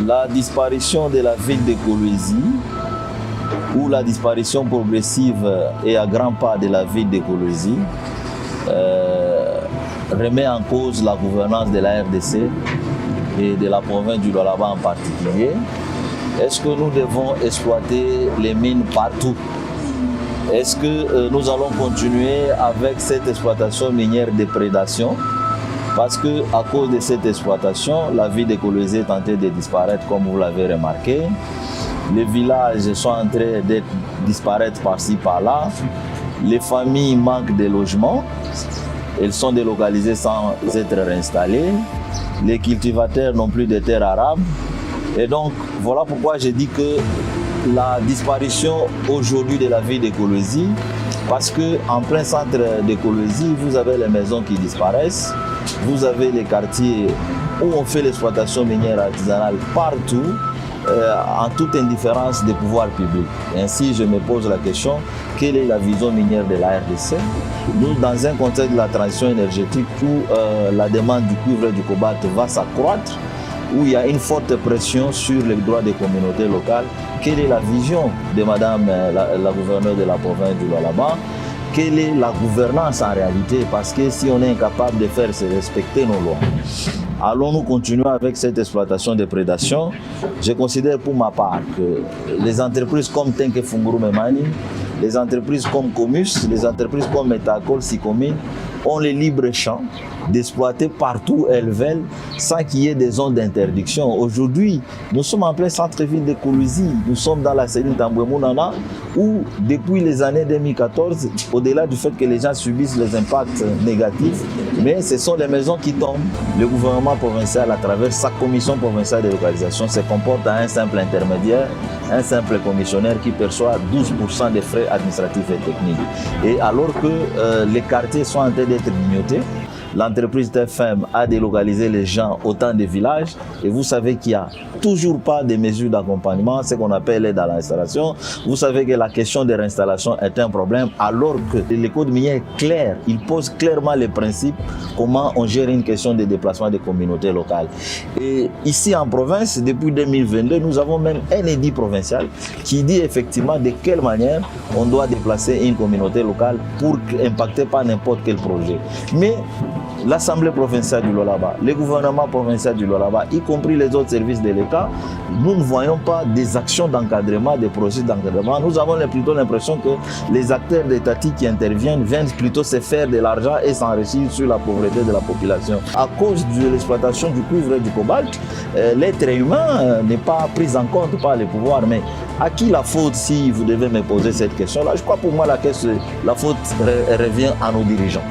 La disparition de la ville de Kolwezi ou la disparition progressive et à grands pas de la ville de Kolwezi remet en cause la gouvernance de la RDC et de la province du Lualaba en particulier. Est-ce que nous devons exploiter les mines partout? Est-ce que nous allons continuer avec cette exploitation minière de prédation? Parce que à cause de cette exploitation, la ville de Kolwezi est tentée de disparaître, comme vous l'avez remarqué. Les villages sont en train de disparaître par-ci, par-là. Les familles manquent de logements. Elles sont délocalisées sans être réinstallées. Les cultivateurs n'ont plus de terres arables. Et donc, voilà pourquoi je dis que la disparition aujourd'hui de la ville de Kolwezi, parce qu'en plein centre de Kolwezi, vous avez les maisons qui disparaissent, vous avez les quartiers où on fait l'exploitation minière artisanale partout, en toute indifférence des pouvoirs publics. Ainsi, je me pose la question, quelle est la vision minière de la RDC? Nous, dans un contexte de la transition énergétique où la demande du cuivre et du cobalt va s'accroître, où il y a une forte pression sur les droits des communautés locales, quelle est la vision de Madame la gouverneure de la province du Lualaba? Quelle est la gouvernance en réalité? Parce que si on est incapable de faire se respecter nos lois, allons-nous continuer avec cette exploitation de prédation? Je considère pour ma part que les entreprises comme Tenke Funguru Memani, les entreprises comme Comus, les entreprises comme Metacol, Sicomine ont le libre champ d'exploiter partout où elles veulent sans qu'il y ait des zones d'interdiction. Aujourd'hui, nous sommes en plein centre-ville de Kolwezi, nous sommes dans la cellule d'Amboué-Mounana où depuis les années 2014, au-delà du fait que les gens subissent les impacts négatifs, mais ce sont les maisons qui tombent. Le gouvernement provincial, à travers sa commission provinciale de localisation, se comporte à un simple intermédiaire, un simple commissionnaire qui perçoit 12% des frais administratifs et techniques. Et alors que les quartiers sont en train d'être grignotés, l'entreprise TFM a délocalisé les gens au temps des villages et vous savez qu'il n'y a toujours pas de mesures d'accompagnement, ce qu'on appelle l'aide à l'installation. Vous savez que la question de réinstallation est un problème alors que le code minier est clair. Il pose clairement les principes comment on gère une question de déplacement des communautés locales. Et ici en province, depuis 2022, nous avons même un édit provincial qui dit effectivement de quelle manière on doit déplacer une communauté locale pour impacter pas n'importe quel projet. Mais l'Assemblée provinciale du Lualaba, le gouvernement provincial du Lualaba, y compris les autres services de l'État, nous ne voyons pas des actions d'encadrement, des projets d'encadrement. Nous avons plutôt l'impression que les acteurs étatiques qui interviennent viennent plutôt se faire de l'argent et s'enrichir sur la pauvreté de la population. À cause de l'exploitation du cuivre et du cobalt, l'être humain n'est pas pris en compte par les pouvoirs. Mais à qui la faute si vous devez me poser cette question-là? Je crois pour moi la faute revient à nos dirigeants.